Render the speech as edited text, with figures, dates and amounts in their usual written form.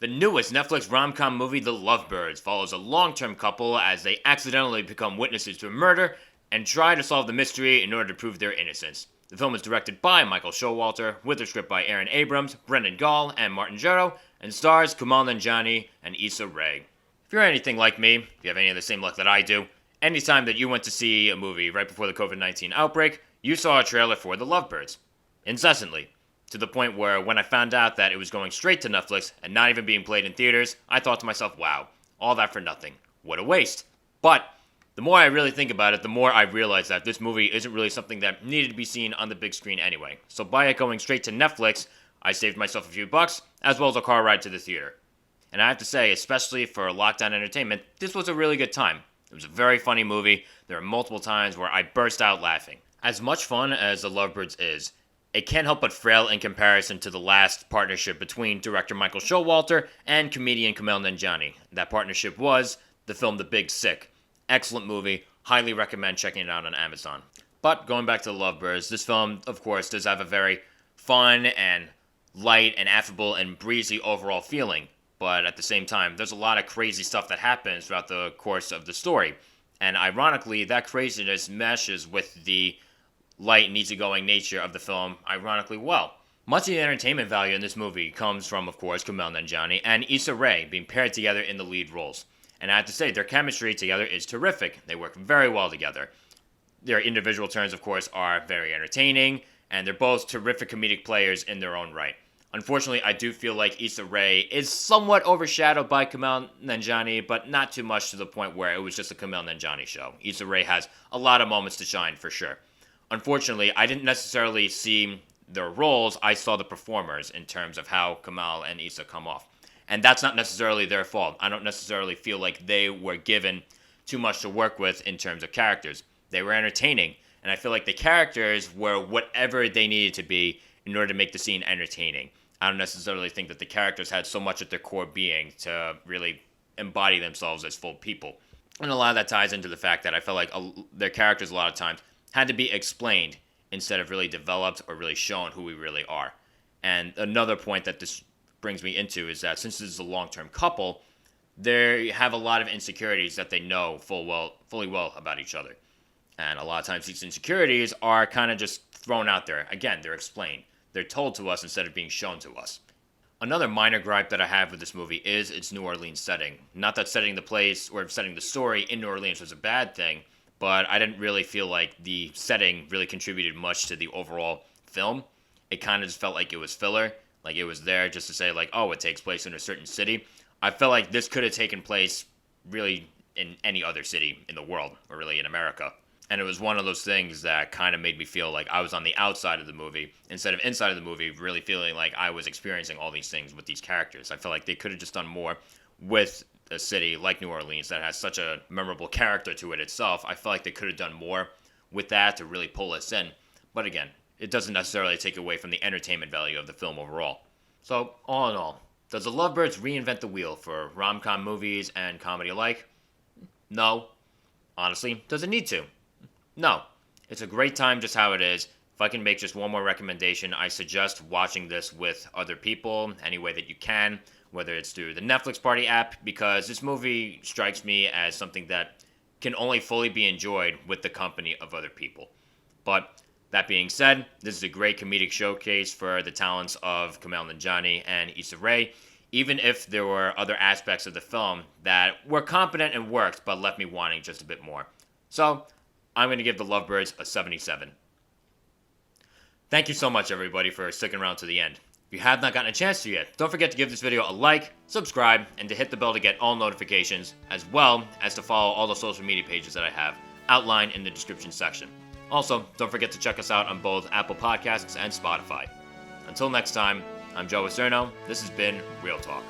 The newest Netflix rom-com movie, The Lovebirds, follows a long-term couple as they accidentally become witnesses to a murder and try to solve the mystery in order to prove their innocence. The film is directed by Michael Showalter, with a script by Abrams, Gall, and Maritn, Gero, and stars Kumail Nanjiani and Issa Rae. If you're anything like me, if you have any of the same luck that I do, anytime that you went to see a movie right before the COVID-19 outbreak, you saw a trailer for The Lovebirds. Incessantly. To the point where when I found out that it was going straight to Netflix and not even being played in theaters, I thought to myself, wow, all that for nothing. What a waste. But the more I really think about it, the more I realize that this movie isn't really something that needed to be seen on the big screen anyway. So by it going straight to Netflix, I saved myself a few bucks, as well as a car ride to the theater. And I have to say, especially for lockdown entertainment, this was a really good time. It was a very funny movie. There were multiple times where I burst out laughing. As much fun as The Lovebirds is, it can't help but frail in comparison to the last partnership between director Michael Showalter and comedian Kumail Nanjiani. That partnership was the film The Big Sick. Excellent movie. Highly recommend checking it out on Amazon. But going back to The Lovebirds, this film, of course, does have a very fun and light and affable and breezy overall feeling. But at the same time, there's a lot of crazy stuff that happens throughout the course of the story. And ironically, that craziness meshes with the light and easygoing nature of the film ironically well. Much of the entertainment value in this movie comes from, of course, Kumail Nanjiani and Issa Rae being paired together in the lead roles. And I have to say, their chemistry together is terrific. They work very well together. Their individual turns, of course, are very entertaining, and they're both terrific comedic players in their own right. Unfortunately, I do feel like Issa Rae is somewhat overshadowed by Kumail Nanjiani, but not too much to the point where it was just a Kumail Nanjiani show. Issa Rae has a lot of moments to shine, for sure. Unfortunately, I didn't necessarily see their roles, I saw the performers in terms of how Kumail and Issa come off. And that's not necessarily their fault. I don't necessarily feel like they were given too much to work with in terms of characters. They were entertaining, and I feel like the characters were whatever they needed to be in order to make the scene entertaining. I don't necessarily think that the characters had so much at their core being to really embody themselves as full people. And a lot of that ties into the fact that I felt like their characters a lot of times had to be explained instead of really developed or really shown who we really are. And another point that this brings me into is that since this is a long-term couple, they have a lot of insecurities that they know fully well about each other. And a lot of times these insecurities are kind of just thrown out there. Again, they're explained. They're told to us instead of being shown to us. Another minor gripe that I have with this movie is its New Orleans setting. Not that setting the place or setting the story in New Orleans was a bad thing, but I didn't really feel like the setting really contributed much to the overall film. It kind of just felt like it was filler, like it was there just to say like, oh, it takes place in a certain city. I felt like this could have taken place really in any other city in the world, or really in America. And it was one of those things that kind of made me feel like I was on the outside of the movie instead of inside of the movie, really feeling like I was experiencing all these things with these characters. I felt like they could have just done more with a city like New Orleans that has such a memorable character to it itself. I feel like they could have done more with that to really pull us in. But again, it doesn't necessarily take away from the entertainment value of the film overall. So, all in all, does The Lovebirds reinvent the wheel for rom-com movies and comedy alike? No. Honestly, does it need to? No. It's a great time just how it is. If I can make just one more recommendation, I suggest watching this with other people any way that you can, whether it's through the Netflix Party app, because this movie strikes me as something that can only fully be enjoyed with the company of other people. But that being said, this is a great comedic showcase for the talents of Kumail Nanjiani and Issa Rae, even if there were other aspects of the film that were competent and worked, but left me wanting just a bit more. So, I'm going to give The Lovebirds a 77. Thank you so much, everybody, for sticking around to the end. If you have not gotten a chance to yet, don't forget to give this video a like, subscribe, and to hit the bell to get all notifications, as well as to follow all the social media pages that I have outlined in the description section. Also, don't forget to check us out on both Apple Podcasts and Spotify. Until next time, I'm Joe Acierno. This has been Real Talk.